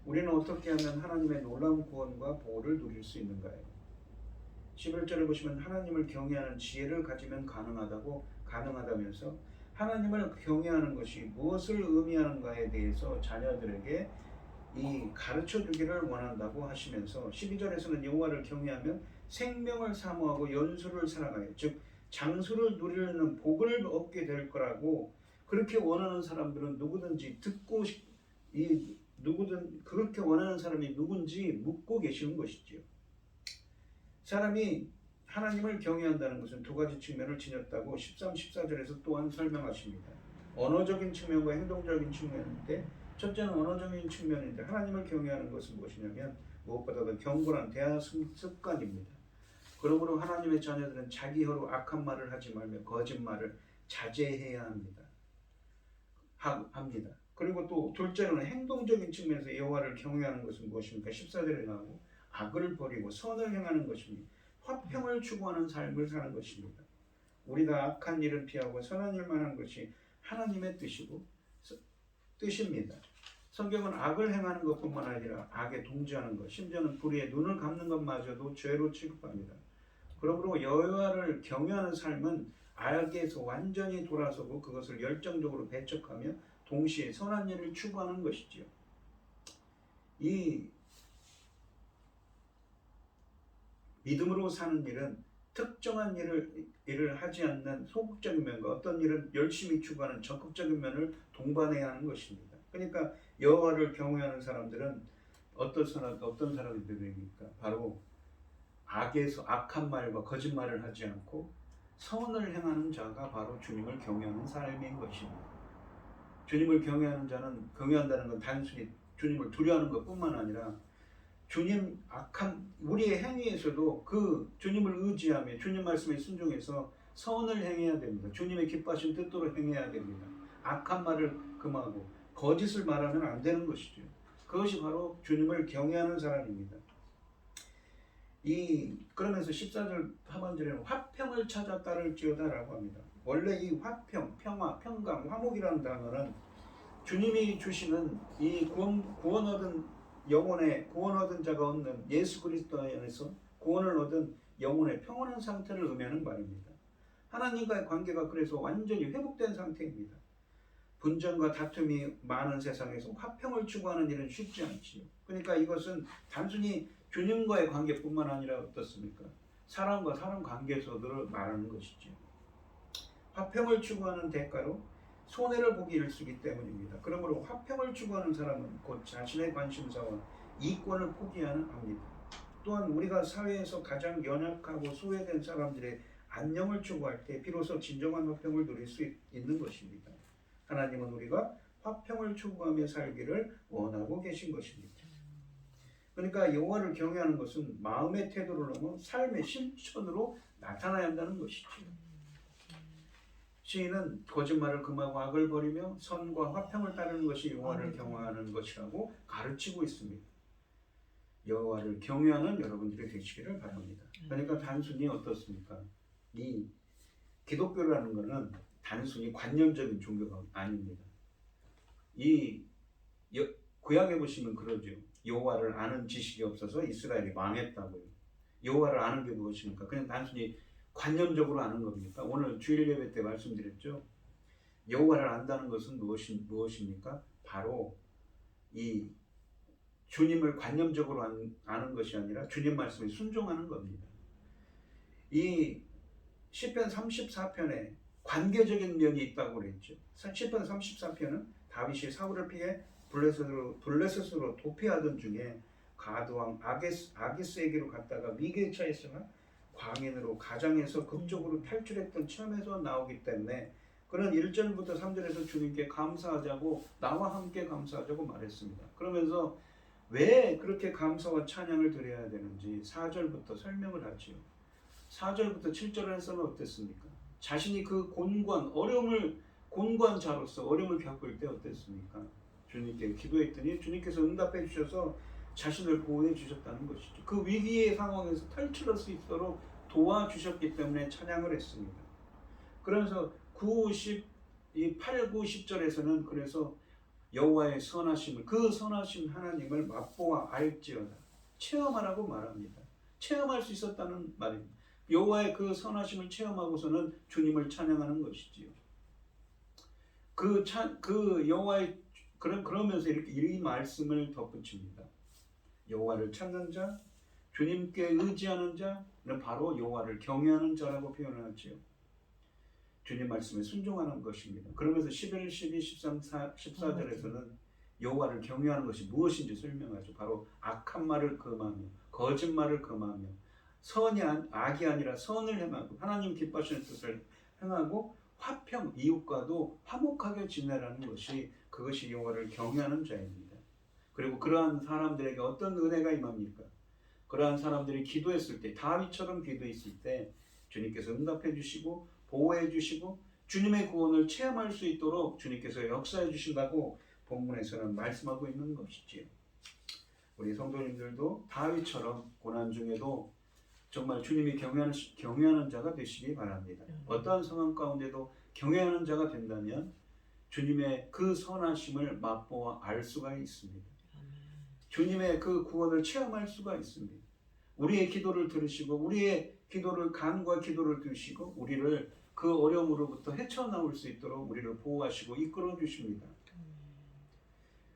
우리는 어떻게 하면 하나님의 놀라운 구원과 보호를 누릴 수 있는가요? 11절을 보시면 하나님을 경외하는 지혜를 가지면 가능하다면서 하나님을 경외하는 것이 무엇을 의미하는가에 대해서 자녀들에게 가르쳐 주기를 원한다고 하시면서 12절에서는 여호와를 경외하면 생명을 사모하고 연수를 사랑하여, 즉 장수를 누리는 복을 얻게 될 거라고, 그렇게 원하는 사람들은 누구든지 그렇게 원하는 사람이 누군지 묻고 계시는 것이지요. 사람이 하나님을 경외한다는 것은 두 가지 측면을 지녔다고 13, 14절에서 또한 설명하십니다. 언어적인 측면과 행동적인 측면인데, 첫째는 언어적인 측면인데, 하나님을 경외하는 것은 무엇이냐면 무엇보다도 경건한 대화 습관입니다. 그러므로 하나님의 자녀들은 자기 혀로 악한 말을 하지 말며 거짓말을 자제해야 합니다. 그리고 또 둘째로는 행동적인 측면에서 여호와를 경외하는 것은 무엇입니까? 14절에 나오고 악을 버리고 선을 행하는 것입니다. 화평을 추구하는 삶을 사는 것입니다. 우리가 악한 일을 피하고 선한 일만 하는 것이 하나님의 뜻입니다. 성경은 악을 행하는 것뿐만 아니라 악에 동조하는 것, 심지어는 불의에 눈을 감는 것마저도 죄로 취급합니다. 그러므로 여호와를 경외하는 삶은 악에서 완전히 돌아서고 그것을 열정적으로 배척하며 동시에 선한 일을 추구하는 것이지요. 이 믿음으로 사는 일은 특정한 일을 하지 않는 소극적인 면과 어떤 일은 열심히 추구하는 적극적인 면을 동반해야 하는 것입니다. 그러니까 여호와를 경외하는 사람들은 어떤 사람들입니까? 바로 악한 말과 거짓말을 하지 않고 선을 행하는 자가 바로 주님을 경외하는 삶인 것입니다. 주님을 경외한다는 건 단순히 주님을 두려워하는 것뿐만 아니라 우리의 행위에서도 그 주님을 의지하며 주님 말씀에 순종해서 선을 행해야 됩니다. 주님의 기뻐하신 뜻대로 행해야 됩니다. 악한 말을 금하고 거짓을 말하면 안 되는 것이죠. 그것이 바로 주님을 경외하는 사람입니다. 그러면서 14절 하반절에는 화평을 찾아 따를지어다 라고 합니다. 원래 이 화평, 평화, 평강, 화목이라는 단어는 주님이 주시는 이 구원 얻은 자가 얻는 예수 그리스도 안에서 구원을 얻은 영혼의 평온한 상태를 의미하는 말입니다. 하나님과의 관계가 그래서 완전히 회복된 상태입니다. 분쟁과 다툼이 많은 세상에서 화평을 추구하는 일은 쉽지 않지요. 그러니까 이것은 단순히 주님과의 관계뿐만 아니라 어떻습니까? 사람과 사람 관계에서도 말하는 것이죠. 화평을 추구하는 대가로 손해를 보기 일쑤기 때문입니다. 그러므로 화평을 추구하는 사람은 곧 자신의 관심사와 이권을 포기합니다. 또한 우리가 사회에서 가장 연약하고 소외된 사람들의 안녕을 추구할 때 비로소 진정한 화평을 누릴 수 있는 것입니다. 하나님은 우리가 화평을 추구하며 살기를 원하고 계신 것입니다. 그러니까 여호와를 경외하는 것은 마음의 태도를 넘어 삶의 실천으로 나타나야 한다는 것이죠. 시인은 거짓말을 금하고 악을 버리며 선과 화평을 따르는 것이 여호와를 경외하는 것이라고 가르치고 있습니다. 여호와를 경외하는 여러분들이 되시기를 바랍니다. 그러니까 단순히 어떻습니까? 이 기독교라는 것은 단순히 관념적인 종교가 아닙니다. 구약에 보시면 그러죠. 여호와를 아는 지식이 없어서 이스라엘이 망했다고요. 여호와를 아는 게 무엇입니까? 그냥 단순히 관념적으로 아는 겁니까? 오늘 주일 예배 때 말씀드렸죠. 여호와를 안다는 것은 무엇입니까? 바로 이 주님을 관념적으로 아는 것이 아니라 주님 말씀에 순종하는 겁니다. 이 시편 34편에 관계적인 면이 있다고 그랬죠. 시편 34편은 다윗이 사울을 피해 블레셋으로 도피하던 중에 가드왕 아기스에게로 갔다가 위기에 처했으나 광인으로 가장에서 극적으로 탈출했던 체험에서 나오기 때문에 그는 1절부터 3절에서 주님께 감사하자고 나와 함께 감사하자고 말했습니다. 그러면서 왜 그렇게 감사와 찬양을 드려야 되는지 4절부터 설명을 하지요. 4절부터 7절에서는 어땠습니까? 자신이 그 곤고한 자로서 어려움을 겪을 때 어땠습니까? 주님께 기도했더니 주님께서 응답해 주셔서 자신을 보호해 주셨다는 것이죠. 그 위기의 상황에서 탈출할 수 있도록 도와주셨기 때문에 찬양을 했습니다. 그러면서 8, 9, 10절에서는 그래서 여호와의 선하심을, 그 선하신 하나님을 맛보아 알지어다, 체험하라고 말합니다. 체험할 수 있었다는 말입니다. 여호와의 그 선하심을 체험하고서는 주님을 찬양하는 것이지요. 그러면서 이렇게 이 말씀을 덧붙입니다. 여호와를 찾는 자, 주님께 의지하는 자는 바로 여호와를 경외하는 자라고 표현하지요. 주님 말씀에 순종하는 것입니다. 그러면서 11, 12, 13, 14절에서는 여호와를 경외하는 것이 무엇인지 설명하죠. 바로 악한 말을 금하며 거짓말을 금하며 악이 아니라 선을 행하고 하나님 기뻐하시는 뜻을 행하고 화평, 이웃과도 화목하게 지내라는 것이, 그것이 여호와를 경외하는 자입니다. 그리고 그러한 사람들에게 어떤 은혜가 임합니까? 그러한 사람들이 기도했을 때, 다윗처럼 기도했을 때 주님께서 응답해 주시고 보호해 주시고 주님의 구원을 체험할 수 있도록 주님께서 역사해 주신다고 본문에서는 말씀하고 있는 것이지요. 우리 성도님들도 다윗처럼 고난 중에도 정말 주님이 경외하는 자가 되시기 바랍니다. 어떠한 상황 가운데도 경외하는 자가 된다면 주님의 그 선하심을 맛보아 알 수가 있습니다. 주님의 그 구원을 체험할 수가 있습니다. 우리의 기도를 들으시고 우리의 기도를 간구와 기도를 들으시고 우리를 그 어려움으로부터 헤쳐나올 수 있도록 우리를 보호하시고 이끌어 주십니다.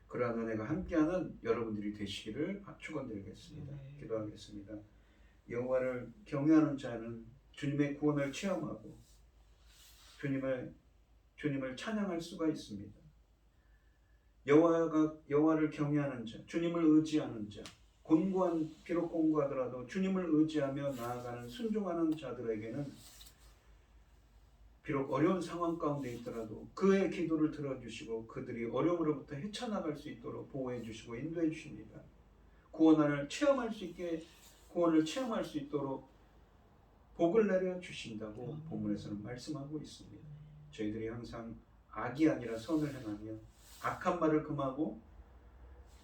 그러한 은혜가 함께하는 여러분들이 되시기를 축원드리겠습니다. 기도하겠습니다. 여호와를 경외하는 자는 주님의 구원을 체험하고 주님을 찬양할 수가 있습니다. 여호와를 경외하는 자, 주님을 의지하는 자, 비록 곤고하더라도 주님을 의지하며 나아가는 순종하는 자들에게는 비록 어려운 상황 가운데 있더라도 그의 기도를 들어주시고 그들이 어려움으로부터 헤쳐나갈 수 있도록 보호해 주시고 인도해 주십니다. 구원을 체험할 수 있도록 복을 내려 주신다고 본문에서는 말씀하고 있습니다. 저희들이 항상 악이 아니라 선을 행하며 악한 말을 금하고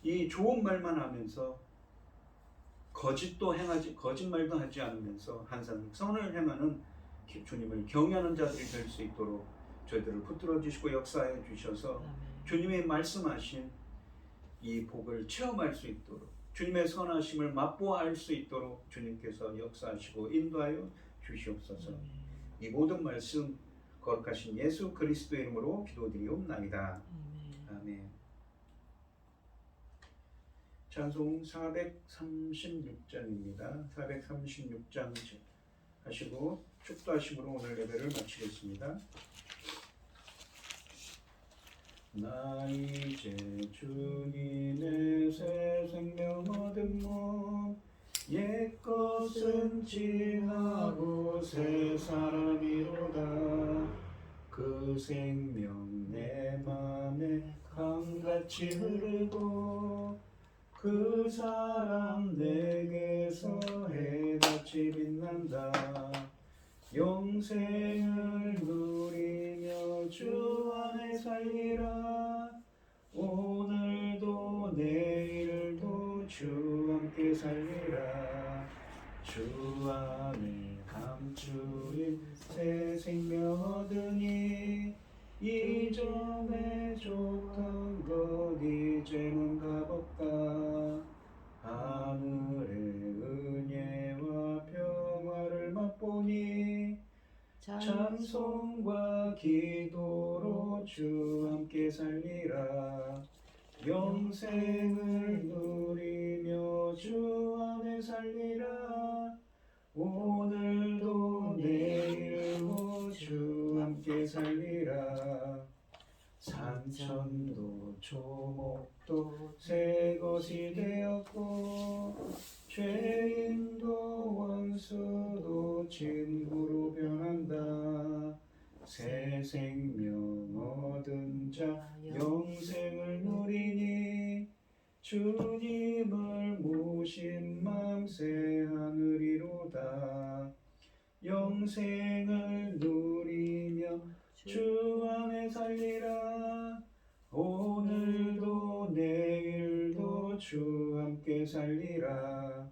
이 좋은 말만 하면서 거짓말도 하지 않으면서 항상 선을 행하는 주님을 경외하는 자들이 될 수 있도록 저희들을 붙들어 주시고 역사해 주셔서 주님의 말씀하신 이 복을 체험할 수 있도록 주님의 선하심을 맛보아 알 수 있도록 주님께서 역사하시고 인도하여 주시옵소서. 이 모든 말씀 거룩하신 예수 그리스도의 이름으로 기도드리옵나이다. 아멘. 찬송 436장입니다. 436장 하시고 축도하심으로 오늘 예배를 마치겠습니다. 나 이제 주님의 새 생명 얻은 몸 옛것은 지나고 새 사람이로다. 그 생명 내 맘에 강같이 흐르고 그 사랑 내게서 해같이 빛난다. 영생을 누리며 주 안에 살리라. 오늘도 내일도 주 함께 살리라. 주 안에 감추인 새 생명 얻으니 이전에 줬던 것 이제는 값없다. 하늘의 은혜와 평화를 맛보니 찬송과 기도로 주 함께 살리라. 영생을 누리 것이 되었고 죄인도 원수도 친구로 변한다. 새 생명 얻은 자 영생을 누리니 주님을 모신 맘 새 하늘이로다. 영생을 누리며 주 안에 살리라. 오늘도 내일도 주 함께 살리라.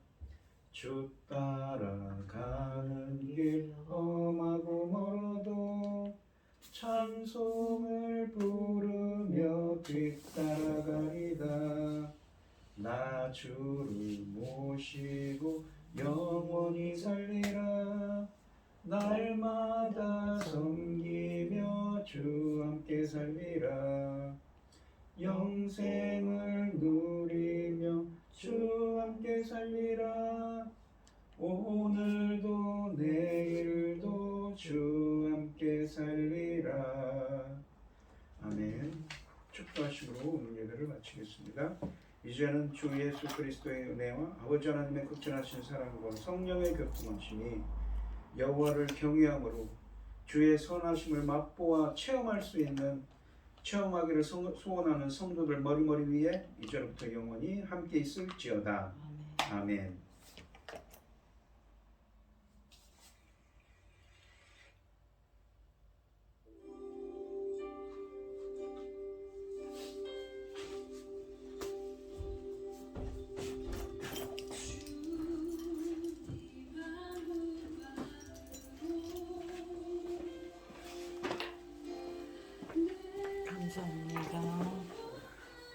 주 따라가는 길 험하고 멀어도 찬송을 부르며 뒤따라가리다. 나 주를 모시고 영원히 살리라. 날마다 섬기며 주 함께 살리라. 영생을 누리며 주 함께 살리라. 오늘도 내일도 주 함께 살리라. 아멘. 축도하심으로 오늘 예배를 마치겠습니다. 이제는 주 예수 그리스도의 은혜와 아버지 하나님의 극진하신 사랑과 성령의 교통하심이 여호와를 경외함으로 주의 선하심을 맛보아 체험할 수 있는 체험하기를 소원하는 성도들 머리머리 위에 이제부터 영원히 함께 있을지어다. 아멘. 감사합니다.